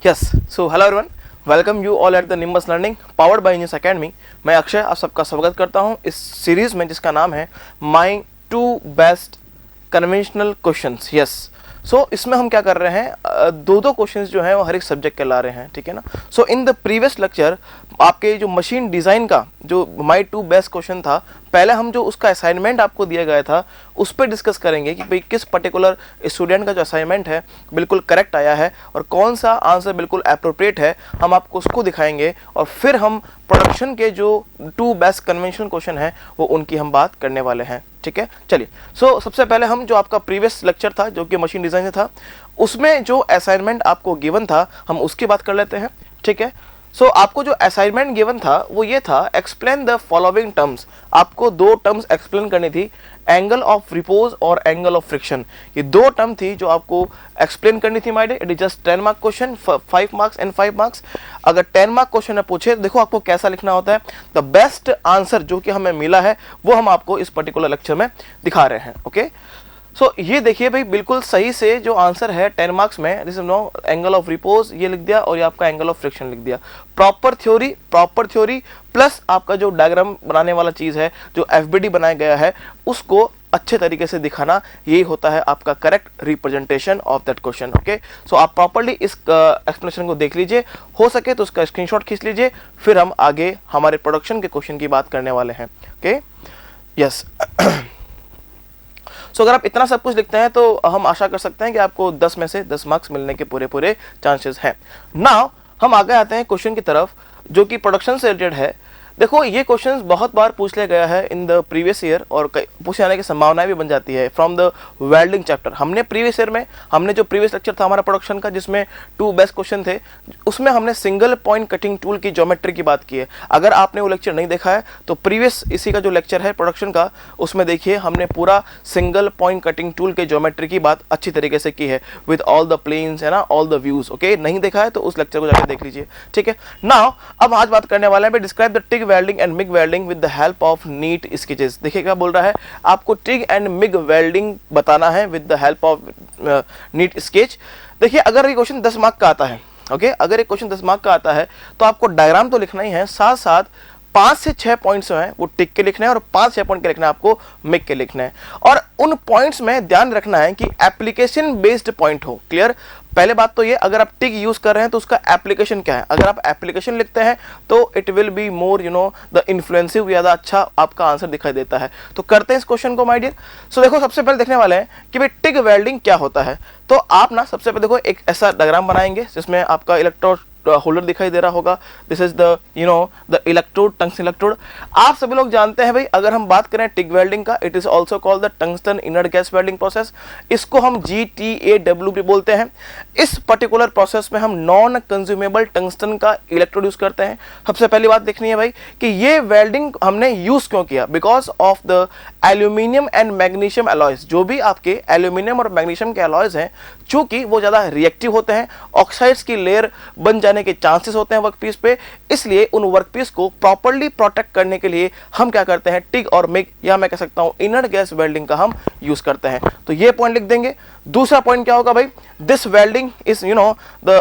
Yes so hello everyone, welcome you all at the nimbus learning powered by engineers academy. मैं अक्षय आप सबका स्वागत करता हूं इस सीरीज में जिसका नाम है my 2 best conventional questions. Yes so इसमें हम क्या कर रहे हैं, दो क्वेश्चंस जो हैं वो हर एक सब्जेक्ट के ला रहे हैं, ठीक है ना। सो इन द प्रीवियस लेक्चर आपके जो मशीन डिज़ाइन का जो माय 2 बेस्ट क्वेश्चन था, पहले हम जो उसका असाइनमेंट आपको दिया गया था उस पर डिस्कस करेंगे कि भाई किस पर्टिकुलर स्टूडेंट का जो असाइनमेंट है बिल्कुल करेक्ट आया है और कौन सा आंसर बिल्कुल अप्रोप्रिएट है, हम आपको उसको दिखाएंगे और फिर हम प्रोडक्शन के जो 2 बेस्ट कन्वेंशनल क्वेश्चन है वो उनकी हम बात करने वाले हैं, ठीक है। चलिए सो सबसे पहले हम जो आपका प्रीवियस लेक्चर था जो कि मशीन डिज़ाइन था उसमें जो असाइनमेंट आपको गिवन था हम उसकी बात कर लेते हैं, ठीक है। सो आपको जो असाइनमेंट गिवन था वो ये था, एक्सप्लेन द फॉलोइंग टर्म्स। आपको 2 टर्म्स एक्सप्लेन करनी थी, एंगल ऑफ रिपोज और एंगल ऑफ फ्रिक्शन। ये 2 टर्म थी जो आपको एक्सप्लेन करनी थी my dear. It is just 10 mark question, 5 marks and 5 marks. अगर 10 मार्क क्वेश्चन पूछे, देखो आपको कैसा लिखना होता है। द बेस्ट आंसर जो कि हमें मिला है वो हम आपको इस पर्टिकुलर लेक्चर में दिखा रहे हैं, ओके। सो ये देखिए भाई, बिल्कुल सही से जो आंसर है 10 मार्क्स में, this is no angle of repose ये लिख दिया और ये आपका एंगल ऑफ फ्रिक्शन लिख दिया। प्रॉपर थ्योरी प्लस आपका जो डायग्राम बनाने वाला चीज है, जो एफबीडी बनाया गया है, उसको अच्छे तरीके से दिखाना, यही होता है आपका correct representation of that question, okay. So आप प्रॉपर्ली इस एक्सप्लेनेशन को देख लीजिए, हो सके तो उसका स्क्रीनशॉट खींच लीजिए, फिर हम आगे हमारे प्रोडक्शन के क्वेश्चन की बात करने वाले हैं, ओके। यस सो अगर आप इतना सब कुछ लिखते हैं तो हम आशा कर सकते हैं कि आपको 10 में से 10 मार्क्स मिलने के पूरे चांसेस हैं। नाउ हम आगे आते हैं क्वेश्चन की तरफ जो कि प्रोडक्शन से रिलेटेड है। देखो ये क्वेश्चंस बहुत बार पूछ लिया गया है इन द प्रीवियस ईयर और पूछे जाने की संभावनाएं भी बन जाती है फ्रॉम द वेल्डिंग चैप्टर। हमने प्रीवियस ईयर में जो प्रीवियस लेक्चर था हमारा प्रोडक्शन का, जिसमें 2 बेस्ट क्वेश्चन थे, उसमें हमने सिंगल पॉइंट कटिंग टूल की ज्योमेट्री की बात की है। अगर आपने वो लेक्चर नहीं देखा है तो प्रीवियस इसी का जो लेक्चर है प्रोडक्शन का, उसमें देखिए हमने पूरा सिंगल पॉइंट कटिंग टूल के ज्योमेट्री की बात अच्छी तरीके से की है विद ऑल द प्लेन्स, है ना, ऑल द व्यूज, ओके। नहीं देखा है तो उस लेक्चर को जाकर देख लीजिए, ठीक है। नाउ अब आज बात करने वाले हैं describe the TIG welding and MIG welding with the help of neat sketches. देखिए क्या बोल रहा है, आपको टिग एंड मिग वेल्डिंग बताना है with the help of NEET sketch. देखिए अगर ये क्वेश्चन 10 मार्क का आता है, ओके, अगर ये क्वेश्चन 10 मार्क का आता है तो आपको डायग्राम तो लिखना ही है, साथ साथ 5 से 6 पॉइंट्स हैं वो टिक के लिखने हैं और 5-6 पॉइंट के लिखना है आपको मिग के लिखना है। और उन पॉइंट्स में ध्यान रखना है कि एप्लीकेशन बेस्ड पॉइंट हो। क्लियर? पहले बात तो ये, अगर आप टिक यूज कर रहे हैं तो उसका एप्लीकेशन क्या है। अगर आप एप्लीकेशन लिखते हैं तो it will be more the influencive, ज्यादा अच्छा आपका आंसर दिखाई देता है। तो करते हैं इस क्वेश्चन को माय डियर। सो देखो सबसे पहले देखने वाले हैं कि भाई टिग वेल्डिंग क्या होता है। तो आप ना सबसे पहले देखो एक ऐसा डायग्राम बनाएंगे जिसमें आपका इलेक्ट्रोड होल्डर दिखाई दे रहा होगा। This is the the electrode, tungsten electrode. आप सभी लोग जानते हैं भाई, अगर हम बात करें टिग वेल्डिंग का, it is also called the tungsten inert gas welding process. इसको हम GTAW भी बोलते हैं। इस पर्टिकुलर प्रोसेस में हम नॉन कंज्यूमेबल टंगस्टन का इलेक्ट्रोड यूज करते हैं। सबसे पहली बात देखनी है भाई कि ये वेल्डिंग हमने यूज क्यों किया, because of the aluminium and magnesium alloys. जो भी आपके एल्यूमिनियम और मैग्नीशियम के अलॉयज हैं, चूंकि वो ज्यादा रिएक्टिव होते हैं, ऑक्साइड्स की लेयर बन जाने के चांसेस होते हैं वर्कपीस पे, इसलिए उन वर्कपीस को प्रॉपर्ली प्रोटेक्ट करने के लिए हम क्या करते हैं, टिग और मिग, या मैं कह सकता हूं इनर्ट गैस वेल्डिंग का हम यूज करते हैं। तो ये पॉइंट लिख देंगे। दूसरा पॉइंट क्या होगा भाई, this welding is the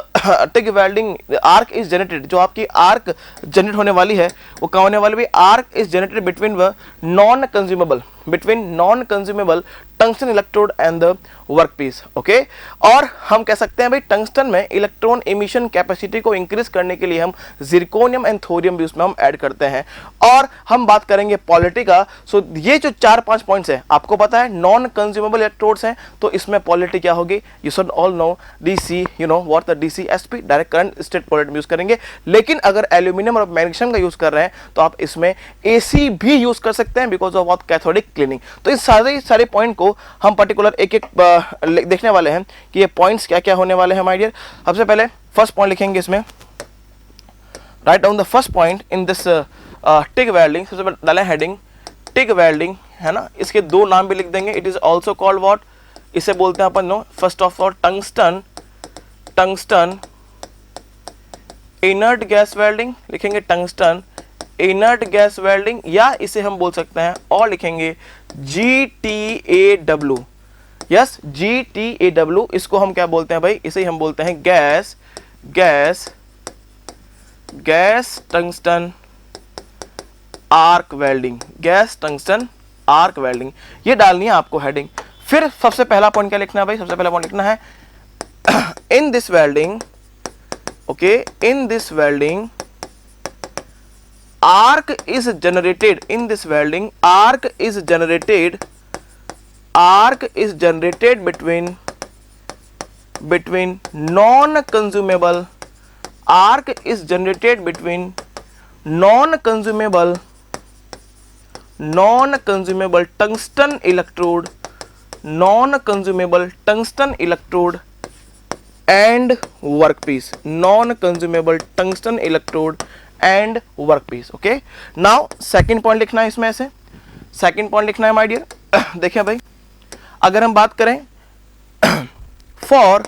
TIG welding arc is generated. जो आपकी आर्क जनरेट होने वाली है वो क्या होने वाली है, arc is generated between non consumable tungsten electrode and the workpiece, okay. और हम कह सकते हैं भाई टंगस्टन में इलेक्ट्रॉन एमिशन कैपेसिटी को इंक्रीज करने के लिए हम जिरकोनियम एंड थोरियम भी उसमें हम ऐड करते हैं। और हम बात करेंगे पॉलिटी का। सो ये जो 4-5 पॉइंट्स है, आपको पता है नॉन कंज्यूमेबल इलेक्ट्रोड्स हैं, तो इसमें पॉलिटी क्या होगी, you should all know DC, what the DCSP, direct current state polity use करेंगे। लेकिन अगर एल्यूमिनियम और मैग्नीशियम का यूज कर रहे हैं तो आप इसमें AC भी यूज कर सकते हैं बिकॉज ऑफ कैथोडिक क्लीनिंग। तो इस सारे पॉइंट को हम पर्टिकुलर एक देखने वाले हैं कि ये पॉइंट्स क्या क्या होने वाले हैं माय डियर। सबसे पहले फर्स्ट पॉइंट लिखेंगे इसमें, write down the first point in this TIG welding. सबसे पहले डालें हेडिंग टिग वेल्डिंग, है ना। इसके 2 नाम भी लिख देंगे। It is also called what, इसे बोलते हैं अपन first of all tungsten inert gas welding, लिखेंगे टंगस्टन इनर्ट गैस वेल्डिंग, या इसे हम बोल सकते हैं और लिखेंगे GTAW। यस, GTAW, इसको हम क्या बोलते हैं भाई, इसे हम बोलते हैं gas gas tungsten arc welding, gas tungsten arc welding, ये डालनी है आपको हेडिंग। फिर सबसे पहला पॉइंट क्या लिखना है भाई, सबसे पहला पॉइंट लिखना है इन this welding, okay, in this welding arc is generated, in this welding arc is generated between non-consumable, arc is generated between non-consumable tungsten electrode, non-consumable tungsten electrode and workpiece, non-consumable tungsten electrode and work piece. Okay, now second point लिखना है इसमें, ऐसे second point लिखना है my dear. देखिए भाई, अगर हम बात करें for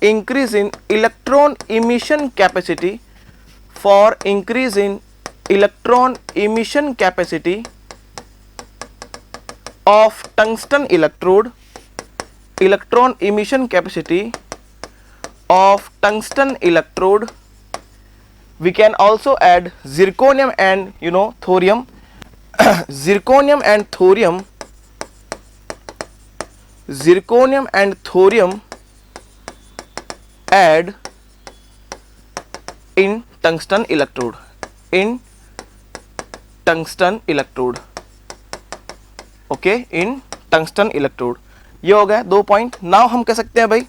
increasing electron emission capacity, for increasing electron emission capacity of tungsten electrode, electron emission capacity of tungsten electrode, we can also add zirconium and thorium, zirconium and thorium add in tungsten electrode, okay, in tungsten electrode. ये हो गया दो point. Now हम कह सकते हैं भाई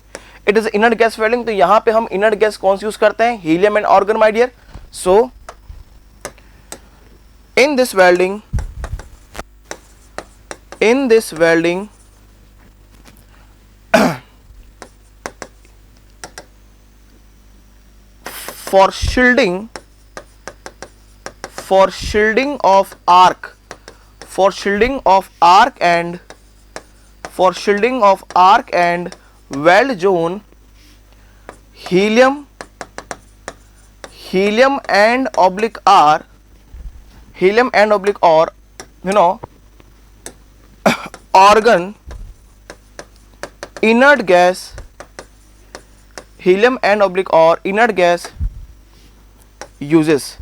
it is inert gas welding, तो यहां पे हम इनर्ट गैस कौन सी यूज करते हैं, helium and argon my dear. So in this welding for shielding of arc and weld zone, helium and oblique R, organ, inert gas, helium and oblique or inert gas uses।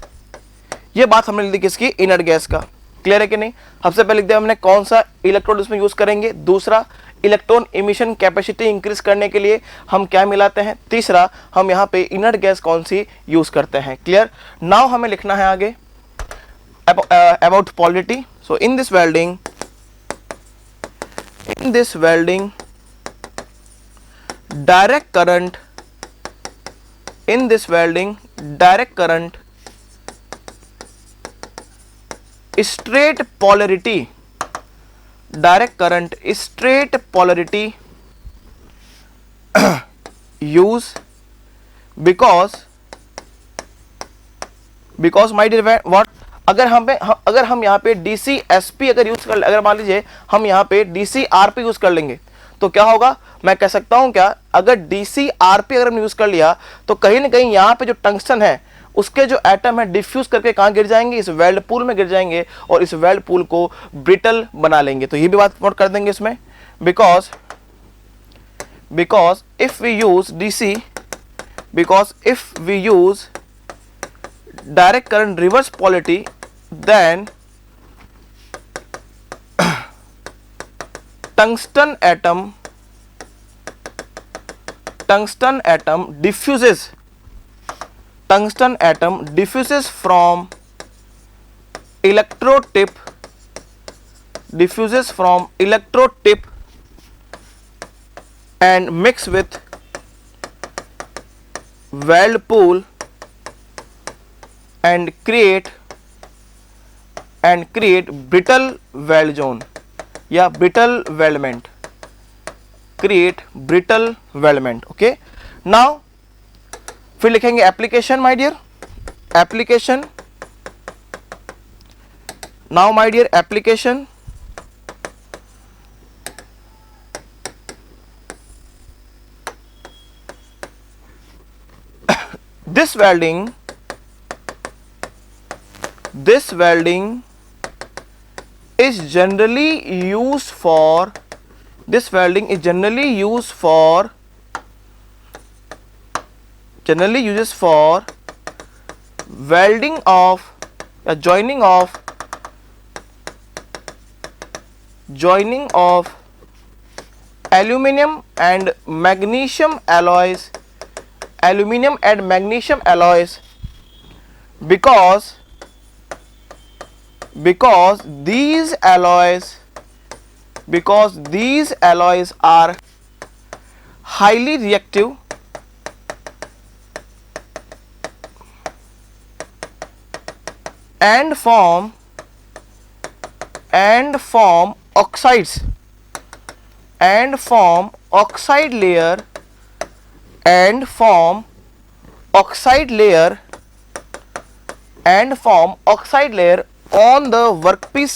ये बात हमने लिख दी किसकी, inert gas का। Clear है कि नहीं। सबसे पहले लिख दिया हमने कौन सा इलेक्ट्रोड इसमें यूज करेंगे, दूसरा इलेक्ट्रॉन इमिशन कैपेसिटी इंक्रीज करने के लिए हम क्या मिलाते हैं, तीसरा हम यहाँ पे इनर्ट गैस कौन सी यूज करते हैं। क्लियर। नाउ हमें लिखना है आगे about polity. So in this welding direct current, in this welding direct current, straight polarity, direct current straight polarity use because my dear what, अगर हम यहाँ पे DC SP अगर यूज कर, अगर मान लीजिए हम यहाँ पे DC RP यूज कर लेंगे तो क्या होगा, मैं कह सकता हूं क्या, अगर DC RP अगर हमने यूज कर लिया तो कहीं ना कहीं यहाँ पे जो टंगस्टन है उसके जो एटम है डिफ्यूज करके कहाँ गिर जाएंगे, इस वेल्ड पूल में गिर जाएंगे और इस वेल्ड पूल को ब्रिटल बना लेंगे। तो ये भी बात नोट कर देंगे इसमें, because if we use direct current reverse polarity, then tungsten atom diffuses from electrode tip and mix with weld pool and create brittle weld zone या brittle weldment, create brittle weldment। Okay, now फिर लिखेंगे application my dear, application. Now my dear application, this welding is generally used for this welding is generally uses for welding of joining of aluminum and magnesium alloys because these alloys are highly reactive and form oxides oxide layer on the workpiece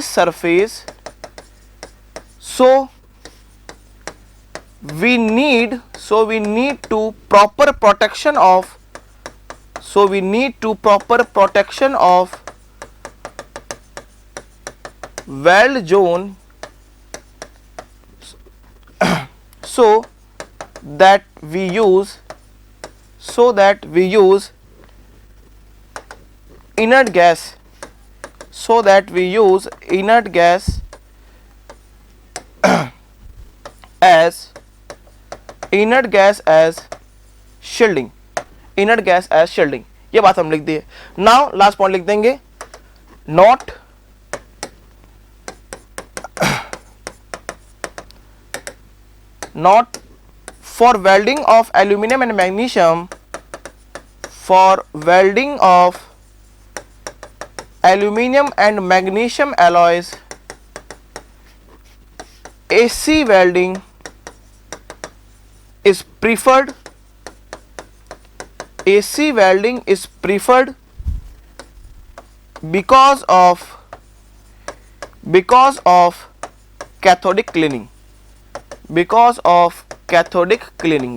surface so we need to proper protection of weld zone so that we use inert gas as shielding ये बात हम लिख दिए. Now last point लिख देंगे, not for welding of aluminum and magnesium alloys AC welding is preferred because of cathodic cleaning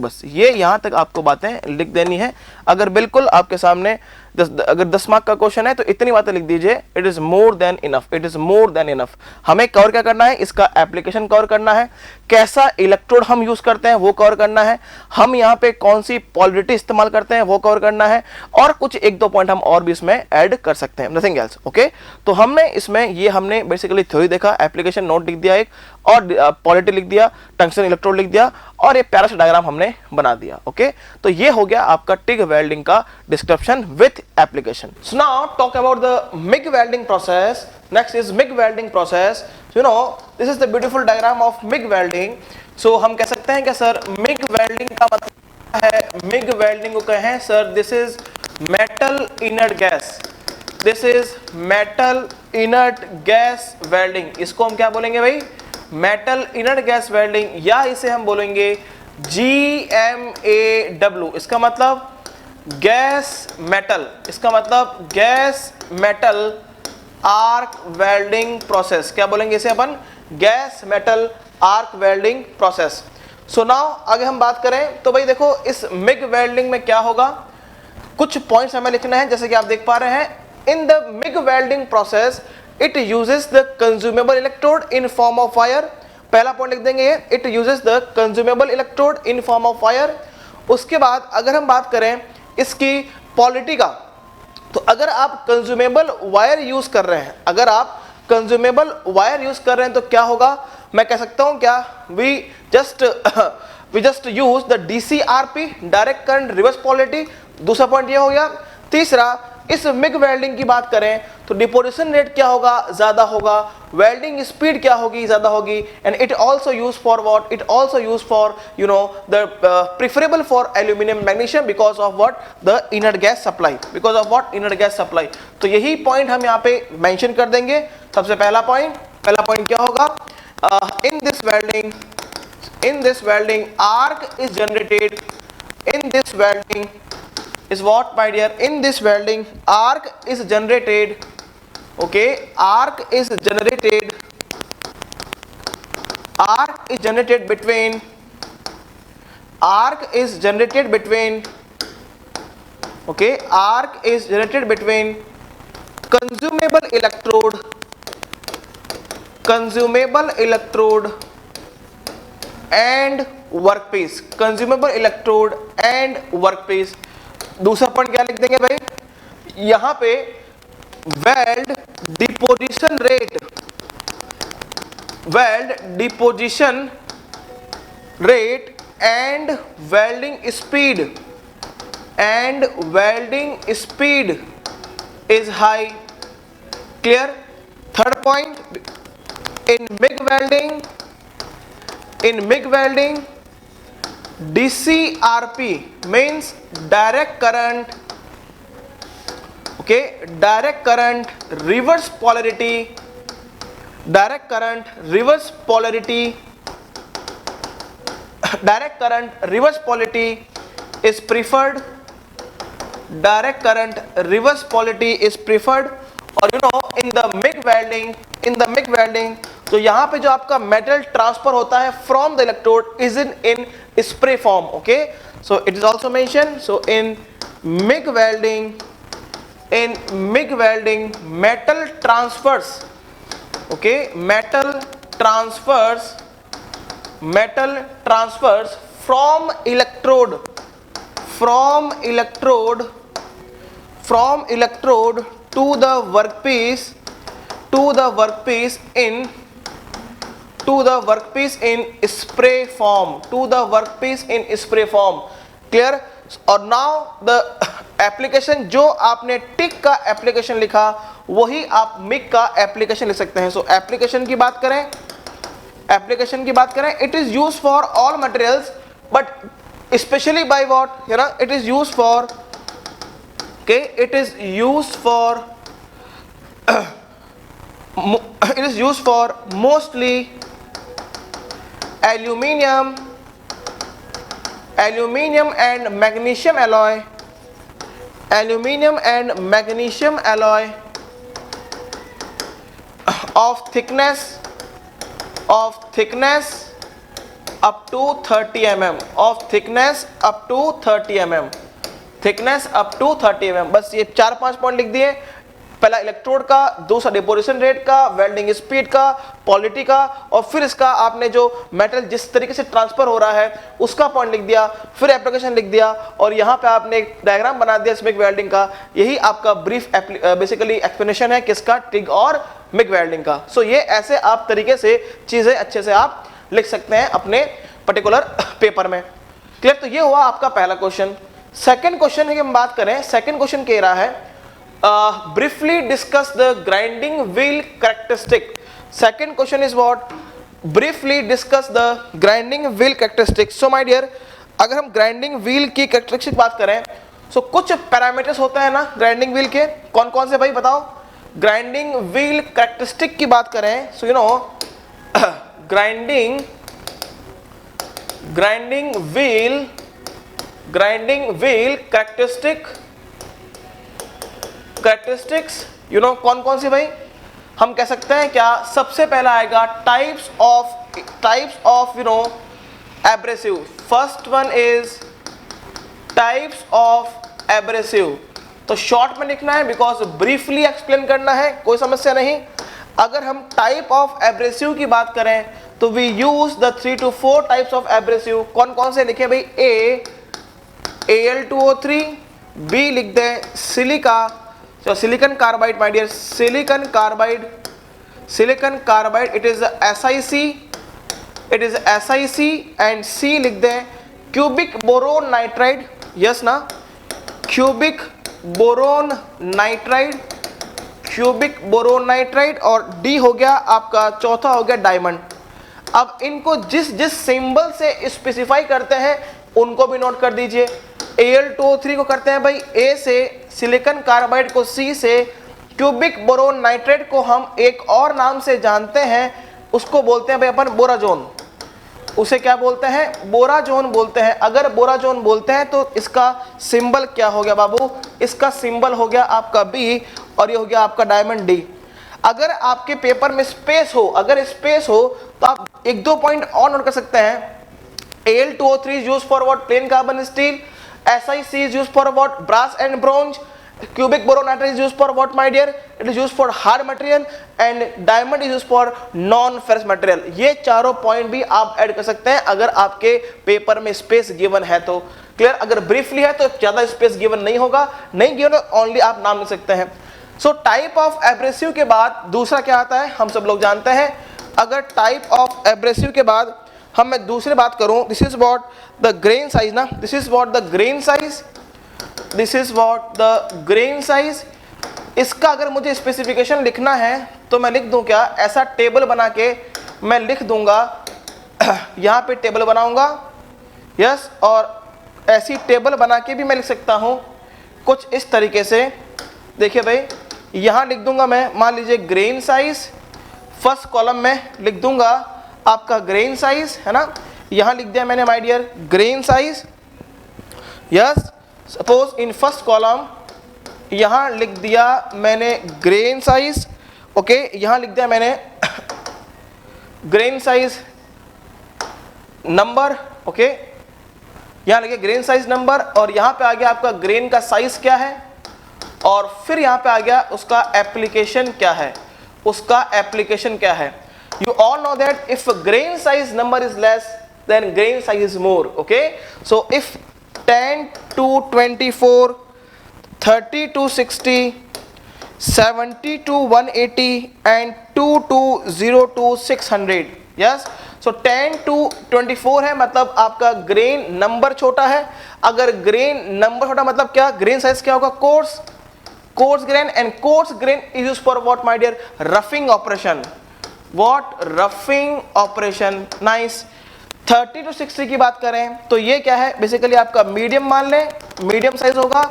बस ये यहाँ तक आपको बातें लिख देनी है. अगर बिल्कुल आपके सामने अगर 10 मार्क का क्वेश्चन है तो इतनी बातें लिख दीजिए. It is more than enough. हमें कवर क्या करना है, इसका एप्लीकेशन कवर करना है, कैसा इलेक्ट्रोड हम यूज करते हैं वो कवर करना है, हम यहाँ पे कौन सी पोलैरिटी इस्तेमाल करते हैं वो कवर करना है, और कुछ 1-2 पॉइंट हम और भी इसमें ऐड कर सकते हैं, नथिंग एल्स. ओके, तो हमने बेसिकली थ्योरी देखा, एप्लीकेशन नोट लिख दिया एक, और पोलैरिटी लिख दिया, टंगस्टन इलेक्ट्रोड लिख दिया, और ये प्यारा सा डायग्राम हमने बना दिया. ओके, तो ये हो गया आपका टिग वेल्डिंग का description with application. So now talk about the MIG welding process. Next is MIG welding process. So, you know, this is the beautiful diagram of MIG welding. So हम कह सकते हैं कि सर MIG welding का मतलब है, MIG welding को कहें sir, this is metal inert gas. This is metal inert gas welding. इसको हम क्या बोलेंगे भाई, metal inert gas welding, या इसे हम बोलेंगे GMAW. इसका मतलब gas metal arc welding process. क्या बोलेंगे इसे अपन, gas metal arc welding process. So now आगे हम बात करें तो भाई देखो इस मिग वेल्डिंग में क्या होगा, कुछ पॉइंट्स हमें लिखना है. जैसे कि आप देख पा रहे हैं, in the MiG welding process it uses the consumable electrode in form of wire. पहला पॉइंट लिख देंगे ये, it uses the consumable electrode in form of wire. उसके बाद अगर हम बात करें इसकी पॉलिटी का, तो अगर आप कंज्यूमेबल वायर यूज कर रहे हैं, तो क्या होगा, मैं कह सकता हूं क्या, we just use the DCRP, direct current reverse polarity. दूसरा पॉइंट ये हो गया. तीसरा, इस मिग वेल्डिंग की बात करें तो डिपोजिशन रेट क्या होगा, ज्यादा होगा, वेल्डिंग स्पीड क्या होगी, ज्यादा होगी, and it also use for what, it also use for you know the preferable for aluminium magnesium because of what, the inert gas supply, तो यही पॉइंट हम यहाँ पे मेंशन कर देंगे. सबसे पहला पॉइंट क्या होगा, इन this welding arc is generated, in this welding is what my dear, in this welding arc is generated. Okay, arc is generated between okay, arc is generated between consuming consumable electrode and workpiece, consumable electrode and workpiece. दूसरा point क्या लिख देंगे भाई, यहां पे weld deposition rate and welding speed is high. Clear. Third point, in MIG welding DCRP means direct current, okay, direct current reverse polarity is preferred, और you know in the MIG welding तो यहाँ पे जो आपका metal transfer होता है from the electrode is in spray form. Okay, so it is also mention, so in MIG welding metal transfers, okay, metal transfers from electrode to the workpiece in spray form, clear। और now the application, जो आपने टिक का application लिखा वही आप MIG का application लिख सकते हैं। सो एप्लीकेशन की बात करें, it is use for all materials but specially by what, you know, it is use for mostly aluminum and magnesium alloy of thickness up to 30 mm, बस ये 4-5 पॉइंट लिख दिए। पहला इलेक्ट्रोड का, दूसरा डिपोजिशन रेट का, वेल्डिंग स्पीड का, polity का, और फिर इसका आपने जो मेटल जिस तरीके से ट्रांसफर हो रहा है उसका पॉइंट लिख दिया, फिर एप्लीकेशन लिख दिया, और यहाँ पे आपने एक डायग्राम बना दिया MIG वेल्डिंग का। यही आपका ब्रीफ बेसिकली एक्सप्लेनेशन है किसका, टिग और MIG वेल्डिंग का। सो ये ऐसे आप तरीके से चीजें अच्छे से आप लिख सकते हैं अपने पर्टिकुलर पेपर में। क्लियर। तो ये हुआ आपका पहला क्वेश्चन। सेकेंड क्वेश्चन की हम बात करें, सेकेंड क्वेश्चन कह रहा है briefly discuss the grinding wheel characteristic. Second question is what? Briefly discuss the grinding wheel characteristic. So my dear, अगर हम grinding wheel की characteristic बात करें, so कुछ parameters होते हैं ना grinding wheel के, कौन कौन से भाई बताओ। grinding wheel characteristic की बात करें, so you know grinding wheel characteristics, you know, कौन कौन सी भाई हम कह सकते हैं क्या। सबसे पहला आएगा types of you know abrasive. First one is types of abrasive. तो शॉर्ट में लिखना है बिकॉज ब्रीफली एक्सप्लेन करना है, कोई समस्या नहीं। अगर हम टाइप ऑफ एब्रेसिव की बात करें तो we use the 3 to 4 types of abrasive. कौन कौन से लिखे भाई, Al2O3, बी लिख दे silica, so silicon carbide my dear, silicon carbide, it is SiC, and C लिख दे cubic boron nitride, yes ना, cubic boron nitride, और D हो गया आपका, चौथा हो गया डायमंड। अब इनको जिस सिंबल से स्पेसिफाई करते हैं उनको भी नोट कर दीजिए। Al2O3 को करते हैं भाई A से, सिलिकॉन कार्बाइड को C से, क्यूबिक बोरोन नाइट्रेट को हम एक और नाम से जानते हैं, उसको बोलते हैं भाई अपन बोराजोन। उसे क्या बोलते हैं, बोराजोन बोलते हैं। अगर बोराजोन बोलते हैं तो इसका सिंबल क्या हो गया बाबू, इसका सिंबल हो गया आपका B, और ये हो गया आपका डायमंड D। अगर आपके पेपर में स्पेस हो, तो आप 1-2 पॉइंट और नोट कर सकते हैं। Al2O3 is used for what, plain carbon steel, SiC is used for what, brass and bronze, Cubic boron nitride is used for what, my dear? It is used for hard material and diamond is used for non-ferrous material. ये चारों point भी आप add कर सकते हैं अगर आपके paper में स्पेस गिवन है तो. क्लियर? अगर ब्रीफली है तो ज्यादा स्पेस गिवन नहीं होगा, नहीं गिवन ओनली आप नाम लिख सकते हैं. सो टाइप ऑफ एब्रेसिव के बाद दूसरा क्या आता है, हम सब लोग जानते हैं. अगर टाइप ऑफ एब्रेसिव के बाद मैं दूसरी बात करूं, this is what the grain size ना, this is what the grain size, this is what the grain size. इसका अगर मुझे स्पेसिफिकेशन लिखना है तो मैं लिख दूं क्या, ऐसा टेबल बना के मैं लिख दूंगा. यहाँ पे टेबल बनाऊंगा, यस, और ऐसी टेबल बना के भी मैं लिख सकता हूं कुछ इस तरीके से. देखिए भाई, यहाँ लिख दूंगा मैं, मान लीजिए ग्रेन साइज, फर्स्ट कॉलम में लिख दूंगा आपका ग्रेन साइज, है ना. यहाँ लिख दिया मैंने my dear grain size, yes. Suppose in first column यहाँ लिख दिया मैंने ग्रेन साइज, ओके. यहाँ लिख दिया मैंने ग्रेन साइज नंबर, ओके. यहाँ लिखिए ग्रेन साइज नंबर, और यहाँ पे आ गया आपका ग्रेन का साइज क्या है, और फिर यहाँ पे आ गया उसका एप्लीकेशन क्या है, उसका एप्लीकेशन क्या है. You all know that if grain size number is less, then grain size is more. Okay, so if 10 to 24, 30 to 60, 70 to 180 and 2 to 0 to 600. Yes, so 10 to 24 है मतलब आपका ग्रेन नंबर छोटा है. अगर ग्रेन नंबर छोटा मतलब क्या, grain size क्या होगा, coarse grain, and coarse grain is used for what my dear, roughing operation. What roughing operation, nice. 30 to 60 की बात करें तो ये क्या है, बेसिकली आपका मीडियम मान लें, मीडियम साइज होगा.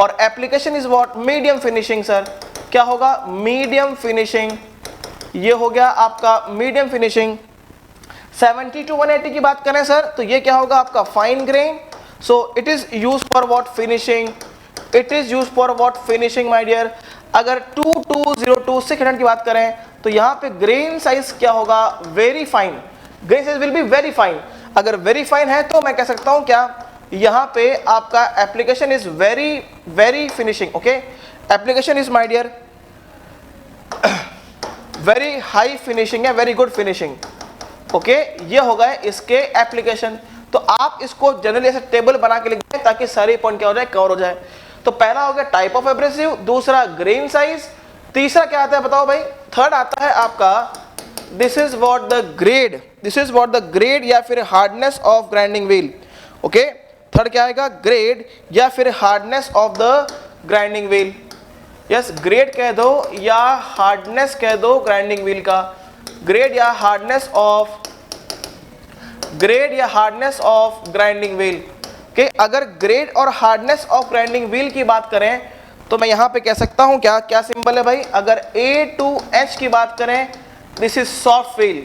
और application is what, medium finishing. Sir क्या होगा, मीडियम फिनिशिंग. ये हो गया आपका मीडियम फिनिशिंग. 70 to 180 की बात करें सर तो ये क्या होगा आपका fine grain. So it is use for what, finishing. It is use for what, finishing my dear. अगर 2 to 0 to 600 की बात करें तो यहाँ पे ग्रेन साइज क्या होगा, very fine. Grain size will be very fine. अगर वेरी फाइन है तो मैं कह सकता हूँ क्या, यहाँ पे आपका application is very very finishing. Okay, application is my dear very high finishing है, वेरी गुड फिनिशिंग. ओके, ये हो गए इसके एप्लीकेशन. तो आप इसको जनरली ऐसे टेबल बना के लिख दें ताकि सारे पॉइंट क्या हो जाए, कवर हो जाए. तो पहला हो गया टाइप ऑफ एब्रेसिव, दूसरा ग्रेन साइज, तीसरा क्या आता है बताओ भाई, थर्ड आता है आपका this is what the grade, this is what the grade या फिर hardness of grinding wheel. Okay, third क्या आएगा, ग्रेड या फिर hardness of the grinding wheel. Yes, grade कह दो या हार्डनेस कह दो ग्राइंडिंग व्हील का, ग्रेड या हार्डनेस ऑफ, ग्रेड या हार्डनेस ऑफ ग्राइंडिंग व्हील. कि अगर ग्रेड और हार्डनेस ऑफ ग्राइंडिंग व्हील की बात करें तो मैं यहाँ पे कह सकता हूँ क्या, क्या सिंबल है भाई, अगर A to H की बात करें this is soft wheel.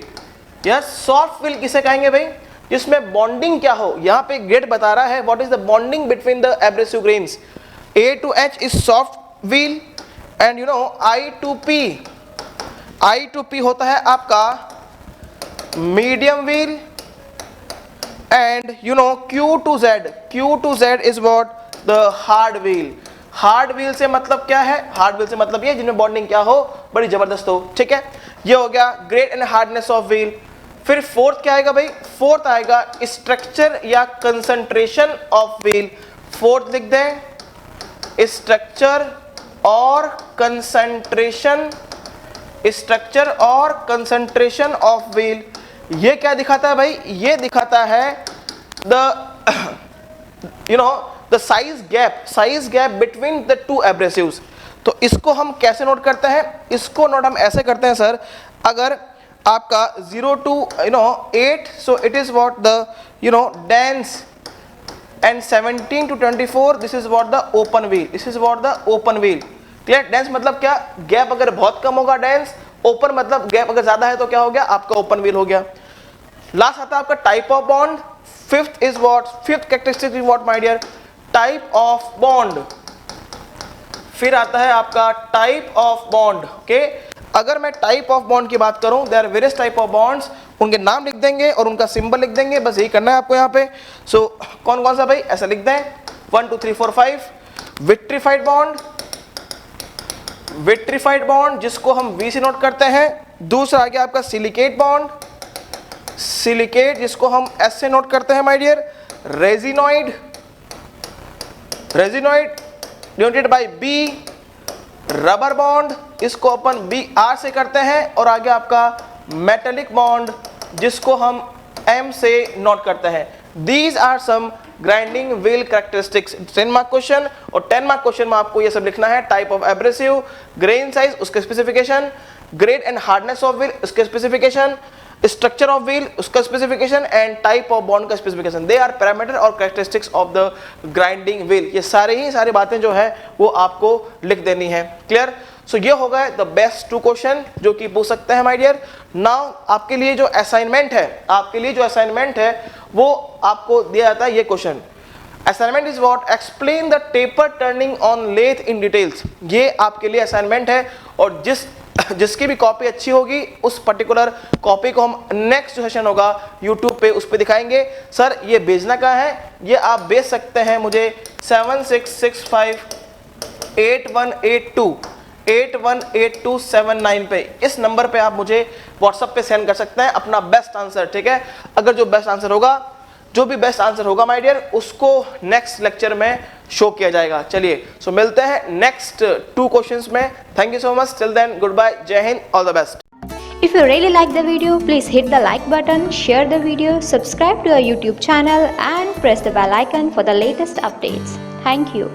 Yes, soft wheel किसे कहेंगे भाई, जिसमें बॉन्डिंग क्या हो. यहाँ पे ग्रेड बता रहा है what is the bonding between the abrasive grains. A to H is soft wheel and you know I to P, I to P होता है आपका medium wheel, and you know Q to Z is what the hard wheel. Hard wheel से मतलब क्या है, hard wheel से मतलब ये जिनमें बॉन्डिंग क्या हो, बड़ी जबरदस्त हो. ठीक है, ये हो गया grade and hardness of wheel. फिर फोर्थ क्या आएगा भाई, फोर्थ आएगा स्ट्रक्चर या कंसंट्रेशन ऑफ व्हील. फोर्थ लिख दें, स्ट्रक्चर और कंसंट्रेशन, स्ट्रक्चर और कंसंट्रेशन ऑफ व्हील. ये क्या दिखाता है भाई, ये दिखाता है the you know the size gap between the two abrasives. तो इसको हम कैसे नोट करते हैं, इसको नोट हम ऐसे करते हैं सर, अगर आपका 0 to 8 so it is what the dense and 17 to 24 this is what the open wheel, this is what the open wheel. Clear, dense मतलब क्या, गैप अगर बहुत कम होगा डेंस, ओपन मतलब गैप अगर ज्यादा है तो क्या हो गया आपका ओपन व्हील हो गया. लास्ट आता है आपका type of bond. Fifth is what, fifth characteristic is what my dear, type of bond. फिर आता है आपका टाइप ऑफ बॉन्ड. ओके, अगर मैं टाइप ऑफ बॉन्ड की बात करूं, there are various type of bonds, उनके नाम लिख देंगे और उनका सिंबल लिख देंगे, बस यही करना है आपको यहाँ पे. सो कौन कौन सा भाई, ऐसा लिख दें 1 2 3 4 5. विट्रीफाइड बॉन्ड, विट्रीफाइड बॉन्ड जिसको हम वी से नोट करते हैं। दूसरा आ गया आपका सिलिकेट बॉन्ड, सिलिकेट जिसको हम एस से नोट करते हैं my dear. Resinoid, resinoid denoted by B. Rubber bond इसको अपन बी आर से करते हैं। और आगे आपका मेटेलिक बॉन्ड जिसको हम एम से नोट करते हैं। These are some grinding wheel characteristics. 10 mark question, और 10 मार्क क्वेश्चन में आपको ये सब लिखना है। Type of abrasive, grain size उसके specification, grade and hardness of wheel उसके स्पेसिफिकेशन, स्ट्रक्चर ऑफ व्हील उसका specification and type of bond का स्पेसिफिकेशन। दे आर पैरामीटर और characteristics of the grinding wheel. ये सारी बातें जो है वो आपको लिख देनी है। क्लियर? सो ये हो गए द बेस्ट 2 क्वेश्चन जो कि पूछ सकते हैं माय डियर। नाउ आपके लिए जो असाइनमेंट है, आपके लिए जो असाइनमेंट है वो आपको दिया जाता है ये क्वेश्चन। Assignment is what? Explain the taper turning on lathe in details. ये आपके लिए असाइनमेंट है, और जिसकी भी कॉपी अच्छी होगी उस पर्टिकुलर कॉपी को हम नेक्स्ट जो सेशन होगा यूट्यूब पे उस पे दिखाएंगे। सर ये भेजना कहाँ है? ये आप भेज सकते हैं मुझे 76658182 पे। इस नंबर पे आप मुझे व्हाट्सएप पे सेंड कर सकते हैं अपना बेस्ट आंसर। ठीक है? अगर जो बेस्ट आंसर होगा, जो भी बेस्ट आंसर होगा माय डियर, उसको नेक्स्ट लेक्चर में शो किया जाएगा। चलिए सो मिलते हैं नेक्स्ट 2 क्वेश्चंस में। Thank you so much. Till then good bye, जय हिंद, all the best. If you really like the video, please hit the like button, share the video, subscribe to our YouTube channel and press the bell icon for the latest updates. Thank you.